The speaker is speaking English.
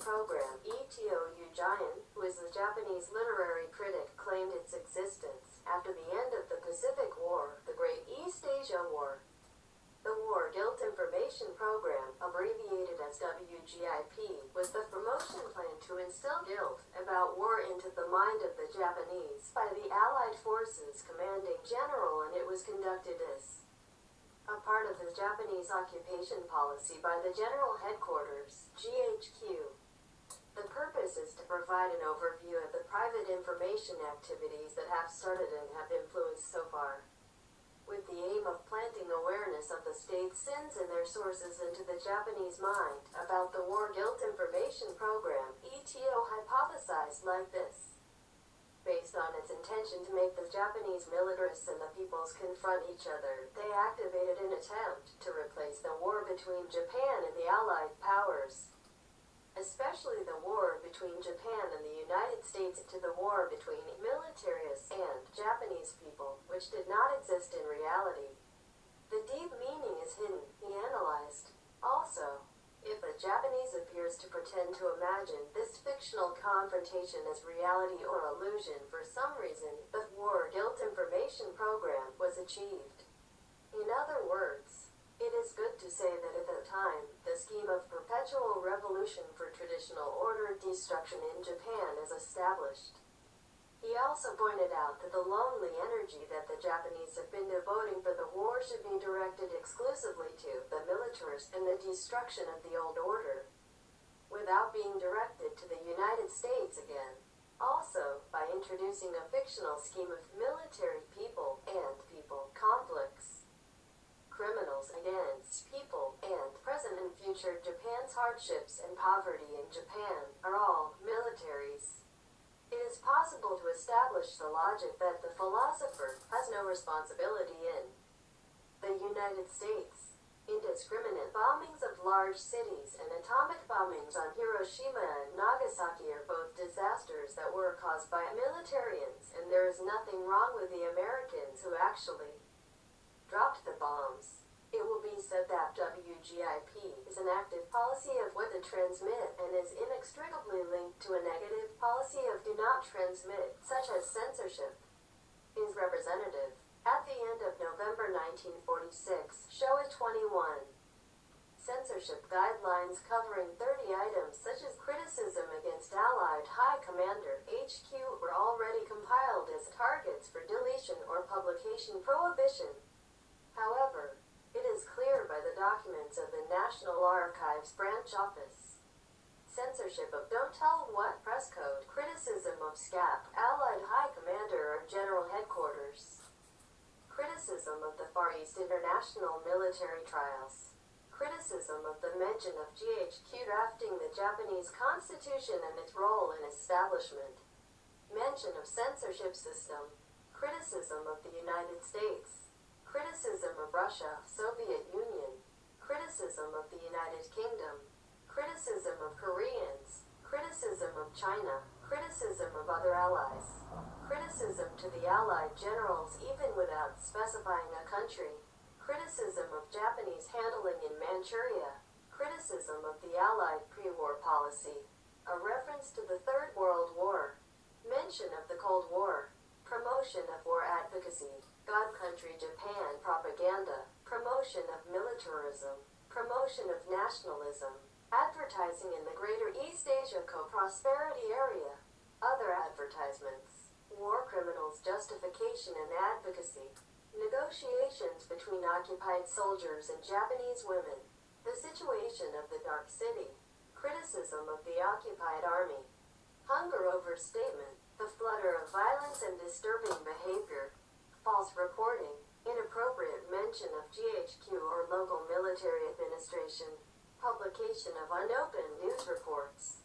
Program, Etou Jyun, who is a Japanese literary critic, claimed its existence after the end of the Pacific War, the Great East Asia War. The War Gilt Information Program, abbreviated as WGIP, was the promotion plan to instill guilt about war into the mind of the Japanese by the Allied Forces Commanding General, and it was conducted as a part of the Japanese occupation policy by the General Headquarters, GHQ. The purpose is to provide an overview of the private information activities that have started and have influenced so far, with the aim of planting awareness of the state's sins and their sources into the Japanese mind. About the War Gilt Information Program, Etou hypothesized like this. Based on its intention to make the Japanese militarists and the peoples confront each other, they activated an attempt to replace the war between Japan and the Allied powers, especially the war between Japan and the United States, to the war between militarists and Japanese people, which did not exist in reality. The deep meaning is hidden, he analyzed. Also, if the Japanese appears to pretend to imagine this fictional confrontation as reality or illusion for some reason, the War Gilt Information Program was achieved. In other words, it is good to say that at the time, the scheme of perpetual revolution for traditional order destruction in Japan is established. He also pointed out that the lonely energy that the Japanese have been devoting for the war should be directed exclusively to the militarists and the destruction of the old order, without being directed to the United States again. Also, by introducing a fictional scheme of military people and people conflicts, criminals against people, and present and future Japan's hardships and poverty in Japan are all militaries. It is possible to establish the logic that the philosopher has no responsibility in the United States. Indiscriminate bombings of large cities and atomic bombings on Hiroshima and Nagasaki are both disasters that were caused by militarians, and there is nothing wrong with the Americans who actually dropped the bombs. It will be said that WGIP is an active policy of what to transmit and is inextricably linked to a negative policy of do not transmit, such as censorship. Is representative. At the end of November 1946, show it 21. Censorship guidelines covering 30 items such as criticism against Allied High Commander HQ were already compiled as targets for deletion or publication prohibition. However, it is clear by the documents of the National Archives Branch Office. Censorship of Don't Tell What Press Code, criticism of SCAP, Allied High Commander or General Headquarters, criticism of the Far East International Military Trials, criticism of the mention of GHQ drafting the Japanese Constitution and its role in establishment, mention of censorship system, criticism of the United States, criticism of Russia, Soviet Union, criticism of the United Kingdom, criticism of Koreans, criticism of China, criticism of other allies, criticism to the Allied generals even without specifying a country, criticism of Japanese handling in Manchuria, criticism of the Allied pre-war policy, a reference to the Third World War, mention of the Cold War, promotion of war advocacy, God Country Japan propaganda, promotion of militarism, promotion of nationalism, advertising in the Greater East Asia Co-Prosperity Area, other advertisements, war criminals justification and advocacy, negotiations between occupied soldiers and Japanese women, the situation of the Dark City, criticism of the occupied army, hunger overstatement, the flutter of violence and disturbing behavior, false reporting, inappropriate mention of GHQ or local military administration, publication of unopened news reports.